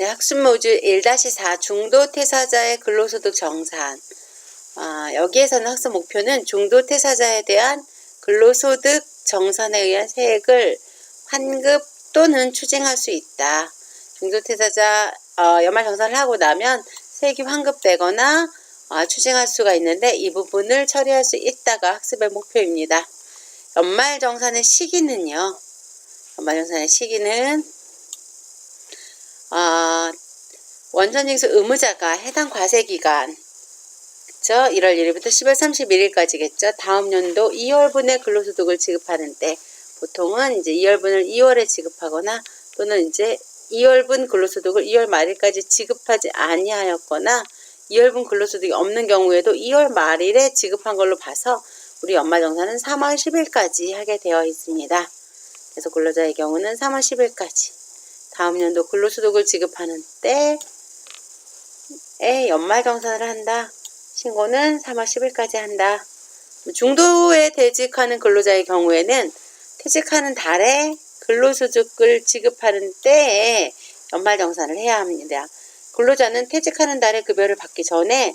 네, 학습 모듈 1-4 중도 퇴사자의 근로소득 정산. 여기에서는 학습 목표는 중도 퇴사자에 대한 근로소득 정산에 의한 세액을 환급 또는 추징할 수 있다. 중도 퇴사자 연말 정산을 하고 나면 세액이 환급되거나 추징할 수가 있는데 이 부분을 처리할 수 있다가 학습의 목표입니다. 연말 정산의 시기는요. 연말 정산의 시기는 원천징수 의무자가 해당 과세기간, 그쵸? 1월 1일부터 10월 31일까지겠죠? 다음 연도 2월분의 근로소득을 지급하는 때, 보통은 이제 2월분을 2월에 지급하거나 또는 이제 2월분 근로소득을 2월 말일까지 지급하지 아니하였거나 2월분 근로소득이 없는 경우에도 2월 말일에 지급한 걸로 봐서 우리 연말정산은 3월 10일까지 하게 되어 있습니다. 그래서 근로자의 경우는 3월 10일까지. 다음 연도 근로소득을 지급하는 때에 연말정산을 한다. 신고는 3월 10일까지 한다. 중도에 퇴직하는 근로자의 경우에는 퇴직하는 달에 근로소득을 지급하는 때에 연말정산을 해야 합니다. 근로자는 퇴직하는 달에 급여를 받기 전에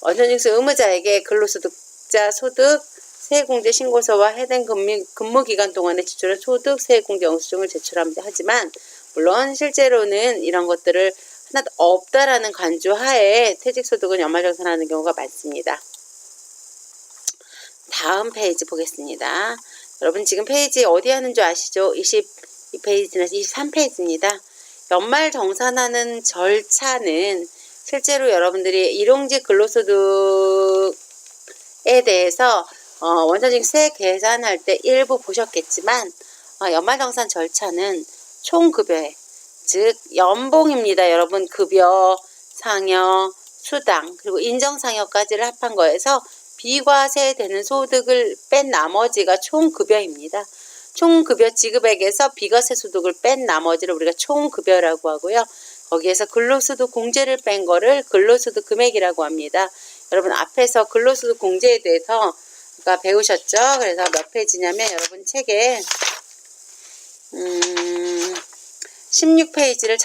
원천징수 의무자에게 근로소득자 소득 세액공제 신고서와 해당 근무기간 동안에 지출한 소득 세액공제 영수증을 제출합니다. 하지만 물론 실제로는 이런 것들을 하나도 없다라는 관조하에 퇴직소득은 연말정산하는 경우가 많습니다. 다음 페이지 보겠습니다. 여러분 지금 페이지 어디 하는 줄 아시죠? 22페이지 지나서 23페이지입니다. 연말정산하는 절차는 실제로 여러분들이 일용직 근로소득에 대해서 원천징수 계산할 때 일부 보셨겠지만 연말정산 절차는 총급여에 즉 연봉입니다. 여러분 급여, 상여, 수당 그리고 인정상여까지를 합한 거에서 비과세되는 소득을 뺀 나머지가 총급여입니다. 총급여 지급액에서 비과세 소득을 뺀 나머지를 우리가 총급여라고 하고요. 거기에서 근로소득 공제를 뺀 거를 근로소득 금액이라고 합니다. 여러분 앞에서 근로소득 공제에 대해서 배우셨죠? 그래서 몇 페이지냐면 여러분 책에 16페이지를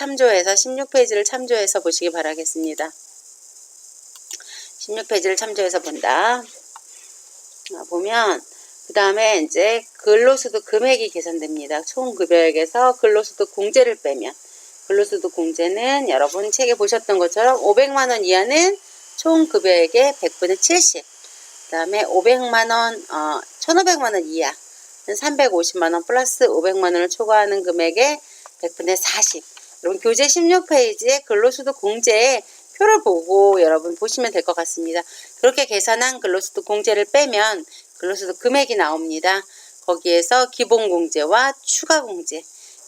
참조해서 보시기 바라겠습니다. 16페이지를 참조해서 본다. 보면 그 다음에 이제 근로소득 금액이 계산됩니다. 총급여액에서 근로소득 공제를 빼면 근로소득 공제는 여러분 책에 보셨던 것처럼 500만원 이하는 총급여액의 100분의 70. 그 다음에 500만원, 1500만원 이하 350만원 플러스 500만원을 초과하는 금액의 100분의 40. 여러분 교재 16페이지에 근로소득 공제의 표를 보고 여러분 보시면 될 것 같습니다. 그렇게 계산한 근로소득 공제를 빼면 근로소득 금액이 나옵니다. 거기에서 기본공제와 추가공제,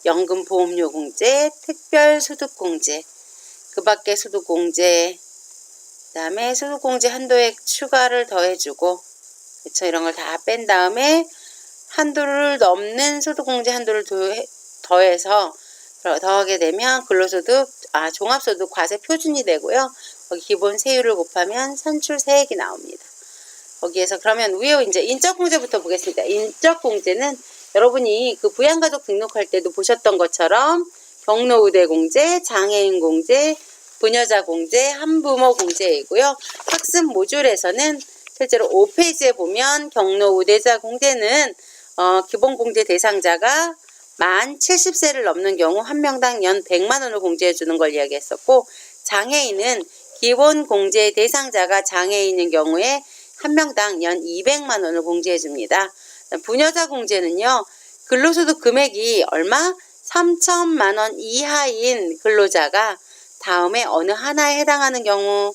연금보험료 공제, 특별소득공제, 그 밖에 소득공제, 그 다음에 소득공제 한도액 추가를 더해주고 그렇죠. 이런 걸 다 뺀 다음에 한도를 넘는 소득공제 한도를 더하게 되면 근로소득, 종합소득 과세 표준이 되고요. 거기 기본 세율을 곱하면 산출세액이 나옵니다. 거기에서 그러면 위에 이제 인적공제부터 보겠습니다. 인적공제는 여러분이 그 부양가족 등록할 때도 보셨던 것처럼 경로우대공제, 장애인공제, 부녀자공제, 한부모공제이고요. 학습 모듈에서는 실제로 5페이지에 보면 경로우대자 공제는 기본공제 대상자가 만 70세를 넘는 경우 한 명당 연 100만원을 공제해 주는 걸 이야기했었고 장애인은 기본공제 대상자가 장애인인 경우에 한 명당 연 200만원을 공제해 줍니다. 부녀자 공제는요. 근로소득 금액이 얼마? 3천만원 이하인 근로자가 다음에 어느 하나에 해당하는 경우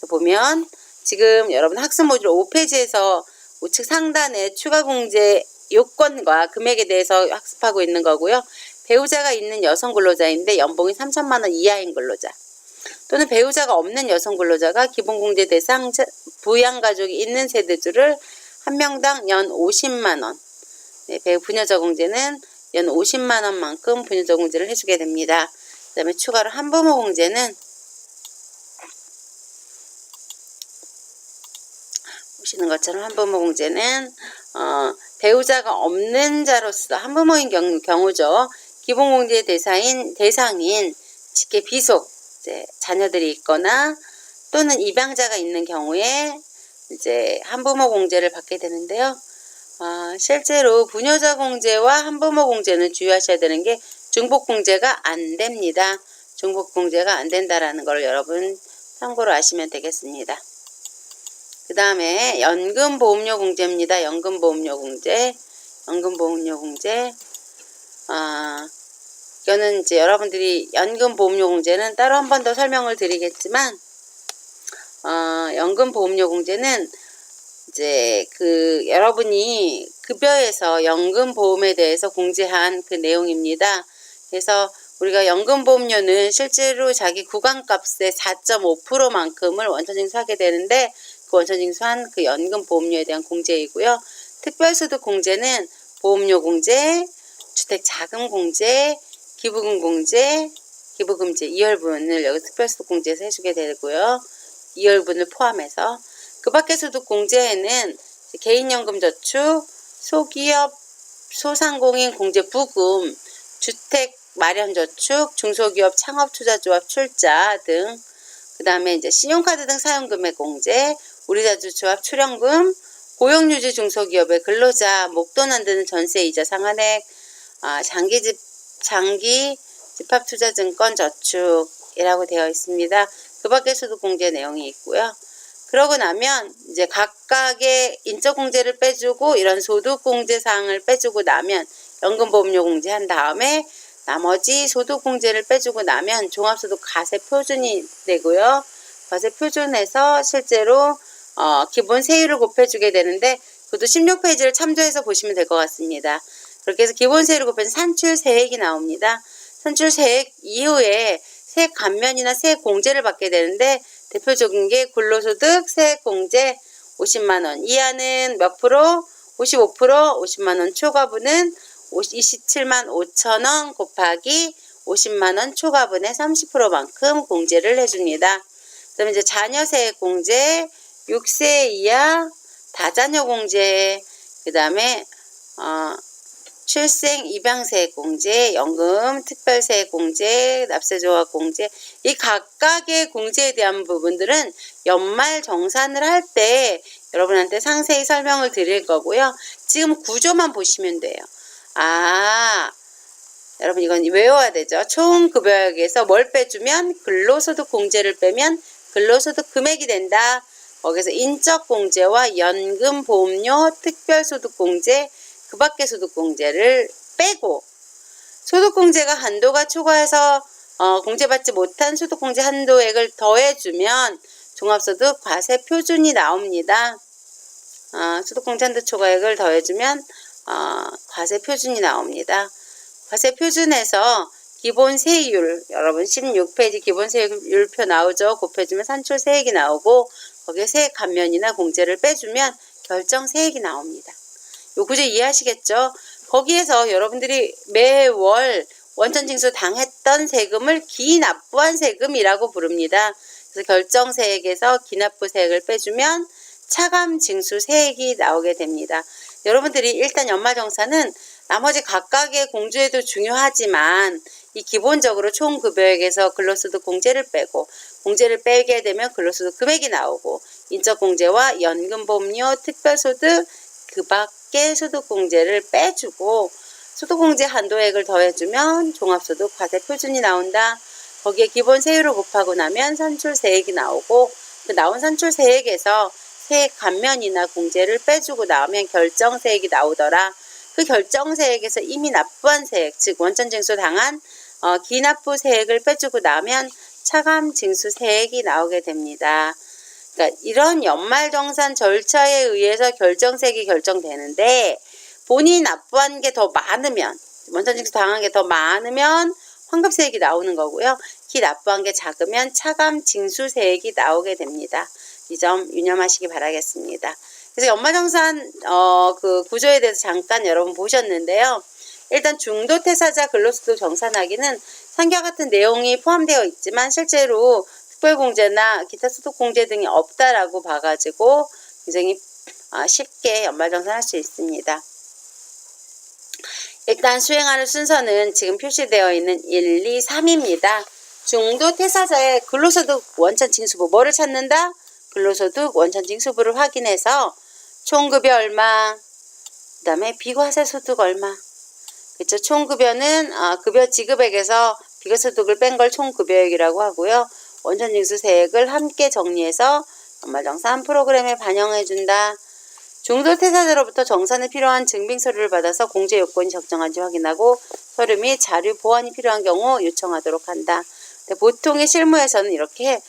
보면 지금 여러분 학습 모듈 5페이지에서 우측 상단에 추가 공제 요건과 금액에 대해서 학습하고 있는 거고요. 배우자가 있는 여성 근로자인데 연봉이 3천만원 이하인 근로자 또는 배우자가 없는 여성 근로자가 기본공제 대상 부양가족이 있는 세대주를 한 명당 연 50만원 부녀자 공제는 연 50만원만큼 부녀자 공제를 해주게 됩니다. 그 다음에 추가로 한부모 공제는 보시는 것처럼 한부모 공제는 배우자가 없는 자로서 한부모인 경우죠. 기본공제 대상인 직계 비속 이제 자녀들이 있거나 또는 입양자가 있는 경우에 이제 한부모 공제를 받게 되는데요. 실제로 부녀자 공제와 한부모 공제는 주의하셔야 되는 게 중복 공제가 안 됩니다. 중복 공제가 안 된다라는 걸 여러분 참고로 아시면 되겠습니다. 그 다음에 연금보험료 공제입니다. 연금보험료 공제. 연금보험료 공제. 이거는 이제 여러분들이 연금보험료 공제는 따로 한 번 더 설명을 드리겠지만, 연금보험료 공제는 이제 여러분이 급여에서 연금보험에 대해서 공제한 그 내용입니다. 그래서 우리가 연금보험료는 실제로 자기 구간값의 4.5%만큼을 원천징수하게 되는데, 그 원천징수한 그 연금보험료에 대한 공제이고요. 특별소득 공제는 보험료 공제, 주택자금 공제, 기부금 공제, 기부금제 2월분을 여기 특별소득 공제에서 해주게 되고요. 2월분을 포함해서. 그 밖의 소득 공제에는 개인연금저축, 소기업, 소상공인 공제 부금, 주택 마련저축, 중소기업 창업투자조합 출자 등, 그 다음에 이제 신용카드 등 사용금액 공제, 우리자주조합 출연금, 고용유지 중소기업의 근로자 목돈 안 드는 전세이자 상한액, 장기 집합투자증권 저축이라고 되어 있습니다. 그 밖의 소득공제 내용이 있고요. 그러고 나면 이제 각각의 인적공제를 빼주고 이런 소득공제 사항을 빼주고 나면 연금보험료 공제한 다음에 나머지 소득공제를 빼주고 나면 종합소득 과세표준이 되고요. 과세표준에서 실제로 기본 세율을 곱해주게 되는데, 그것도 16페이지를 참조해서 보시면 될 것 같습니다. 그렇게 해서 기본 세율을 곱해서 산출세액이 나옵니다. 산출세액 이후에 세액 감면이나 세액 공제를 받게 되는데, 대표적인 게 근로소득 세액 공제 50만원 이하는 몇 프로? 55%, 50만원 초과분은 27만 5천원 곱하기 50만원 초과분의 30%만큼 공제를 해줍니다. 그 다음에 이제 자녀세액 공제, 6세 이하 다자녀 공제, 그 다음에 출생 입양세액 공제, 연금 특별세액 공제, 납세조합 공제, 이 각각의 공제에 대한 부분들은 연말 정산을 할 때 여러분한테 상세히 설명을 드릴 거고요. 지금 구조만 보시면 돼요. 여러분 이건 외워야 되죠. 총 급여액에서 뭘 빼주면 근로소득 공제를 빼면 근로소득 금액이 된다. 거기서 인적공제와 연금보험료, 특별소득공제, 그 밖의 소득공제를 빼고 소득공제가 한도가 초과해서 공제받지 못한 소득공제 한도액을 더해주면 종합소득 과세표준이 나옵니다. 소득공제 한도 초과액을 더해주면 과세표준이 나옵니다. 과세표준에서 기본세율, 여러분 16페이지 기본세율표 나오죠. 곱해주면 산출세액이 나오고 거기에 세액 감면이나 공제를 빼주면 결정세액이 나옵니다. 요 구조 이해하시겠죠? 거기에서 여러분들이 매월 원천징수 당했던 세금을 기납부한 세금이라고 부릅니다. 그래서 결정세액에서 기납부세액을 빼주면 차감징수세액이 나오게 됩니다. 여러분들이 일단 연말정산은 나머지 각각의 공제도 중요하지만 이 기본적으로 총급여액에서 근로소득 공제를 빼고 공제를 빼게 되면 근로소득 금액이 나오고 인적공제와 연금보험료, 특별소득, 그 밖의 소득공제를 빼주고 소득공제 한도액을 더해주면 종합소득 과세표준이 나온다. 거기에 기본세율을 곱하고 나면 산출세액이 나오고 그 나온 산출세액에서 세액 감면이나 공제를 빼주고 나오면 결정세액이 나오더라. 그 결정세액에서 이미 납부한 세액, 즉 원천징수 당한 기납부세액을 빼주고 나면 차감징수세액이 나오게 됩니다. 그러니까 이런 연말정산 절차에 의해서 결정세액이 결정되는데 본인이 납부한 게 더 많으면 원천징수 당한 게 더 많으면 환급세액이 나오는 거고요. 기납부한 게 작으면 차감징수세액이 나오게 됩니다. 이 점 유념하시기 바라겠습니다. 그래서 연말정산 그 구조에 대해서 잠깐 여러분 보셨는데요. 일단 중도퇴사자 근로소득 정산하기는 상기와 같은 내용이 포함되어 있지만 실제로 특별공제나 기타 소득공제 등이 없다라고 봐가지고 굉장히 쉽게 연말정산할 수 있습니다. 일단 수행하는 순서는 지금 표시되어 있는 1, 2, 3입니다. 중도 퇴사자의 근로소득 원천 징수부 뭐를 찾는다? 근로소득 원천 징수부를 확인해서 총급여 얼마, 그 다음에 비과세소득 얼마. 그쵸? 총급여는 급여 지급액에서 비과세소득을 뺀 걸 총급여액이라고 하고요. 원천 징수세액을 함께 정리해서 연말정산 프로그램에 반영해준다. 중도 퇴사자로부터 정산에 필요한 증빙서류를 받아서 공제 요건이 적정한지 확인하고 서류 및 자료 보완이 필요한 경우 요청하도록 한다. 보통의 실무에서는 이렇게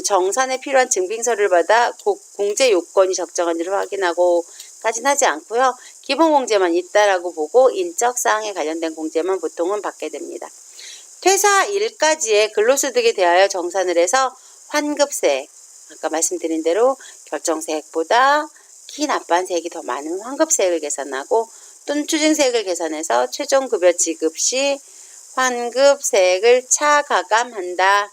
정산에 필요한 증빙서류를 받아 공제 요건이 적정한지를 확인하고 까지는 하지 않고요. 기본 공제만 있다라고 보고 인적 사항에 관련된 공제만 보통은 받게 됩니다. 퇴사일까지의 근로소득에 대하여 정산을 해서 환급세액, 아까 말씀드린 대로 결정세액보다 키 납부한 세액이 더 많은 환급세액을 계산하고 또는 추징세액을 계산해서 최종급여 지급 시 환급세액을 차가감한다.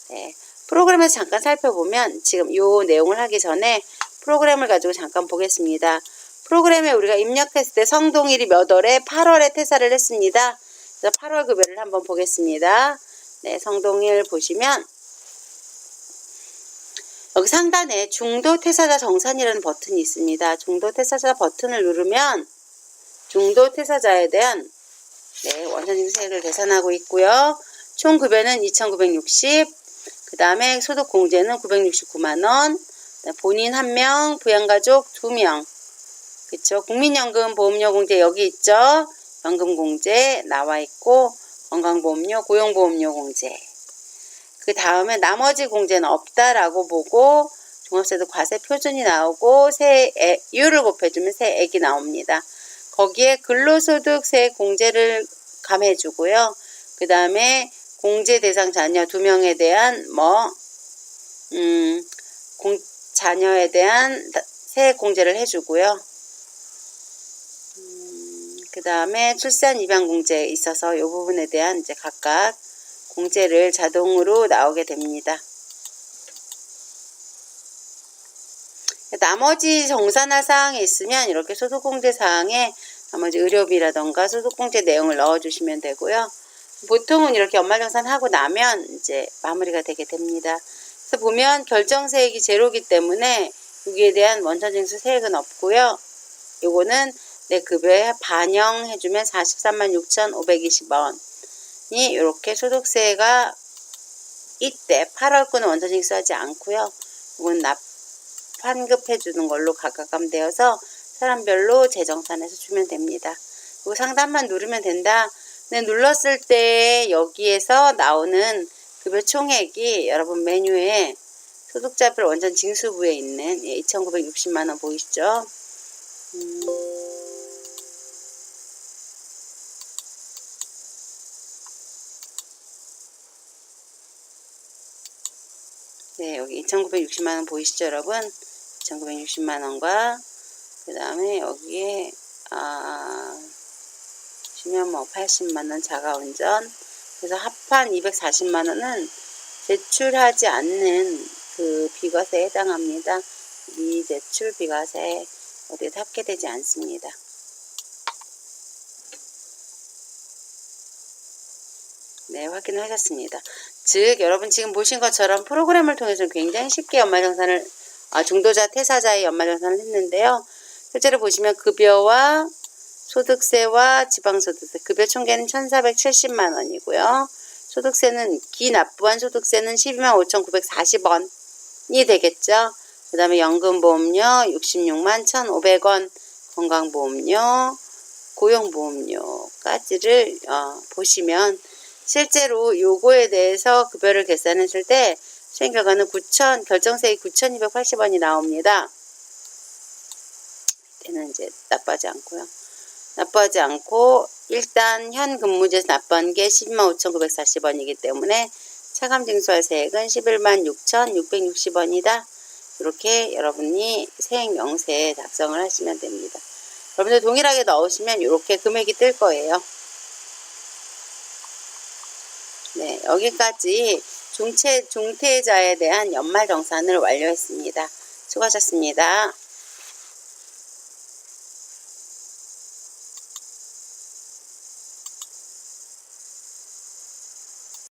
네, 프로그램에서 잠깐 살펴보면 지금 이 내용을 하기 전에 프로그램을 가지고 잠깐 보겠습니다. 프로그램에 우리가 입력했을 때 성동일이 몇 월에 8월에 퇴사를 했습니다. 그래서 8월 급여를 한번 보겠습니다. 네, 성동일 보시면 여기 상단에 중도 퇴사자 정산이라는 버튼이 있습니다. 중도 퇴사자 버튼을 누르면 중도 퇴사자에 대한 원천징수세액을 계산하고 있고요. 총 급여는 2,960, 그 다음에 소득 공제는 969만원, 본인 1명, 부양가족 2명, 그쵸? 국민연금 보험료 공제 여기 있죠? 연금 공제 나와 있고, 건강보험료, 고용보험료 공제. 그 다음에 나머지 공제는 없다라고 보고 종합소득 과세 표준이 나오고 세율을 곱해주면 세액이 나옵니다. 거기에 근로소득세 공제를 감해주고요. 그 다음에 공제 대상 자녀 2명에 대한 자녀에 대한 세액 공제를 해주고요. 그 다음에 출산 입양 공제에 있어서 이 부분에 대한 이제 각각 공제를 자동으로 나오게 됩니다. 나머지 정산할 사항이 있으면 이렇게 소득공제 사항에 나머지 의료비라던가 소득공제 내용을 넣어주시면 되고요. 보통은 이렇게 연말정산하고 나면 이제 마무리가 되게 됩니다. 그래서 보면 결정세액이 제로이기 때문에 여기에 대한 원천징수 세액은 없고요. 요거는 내 급여에 반영해주면 436,520원. 이 이렇게 소득세가 이때 8월권은 원천징수하지 않고요. 이건 환급해주는 걸로 가감되어서 사람별로 재정산해서 주면 됩니다. 그리고 상단만 누르면 된다. 근데 눌렀을 때 여기에서 나오는 급여 총액이 여러분 메뉴에 소득자별 원천징수부에 있는 2,960만원 보이시죠? 네, 여기 2,960만원 보이시죠, 여러분? 2,960만원과 그 다음에 여기에 보시면 80만원 자가운전, 그래서 합한 240만원은 제출하지 않는 그 비과세에 해당합니다. 미제출 비과세 어디에 합계되지 않습니다. 네, 확인하셨습니다. 즉 여러분 지금 보신 것처럼 프로그램을 통해서 굉장히 쉽게 연말정산을 중도자 퇴사자의 연말정산을 했는데요. 실제로 보시면 급여와 소득세와 지방소득세, 급여 총계는 1,470만원이고요. 소득세는 기납부한 소득세는 125,940원이 되겠죠. 그 다음에 연금보험료 66만 1,500원, 건강보험료, 고용보험료까지를 보시면 실제로 요거에 대해서 급여를 계산했을 때 수행 결과는 결정세액 9,280원이 나옵니다. 이때는 이제 납부하지 않고요. 납부하지 않고 일단 현 근무지에서 납부한 게 125,940원이기 때문에 차감징수할 세액은 116,660원이다. 이렇게 여러분이 세액명세 작성을 하시면 됩니다. 여러분들 동일하게 넣으시면 이렇게 금액이 뜰 거예요. 네, 여기까지 중퇴자에 대한 연말정산을 완료했습니다. 수고하셨습니다.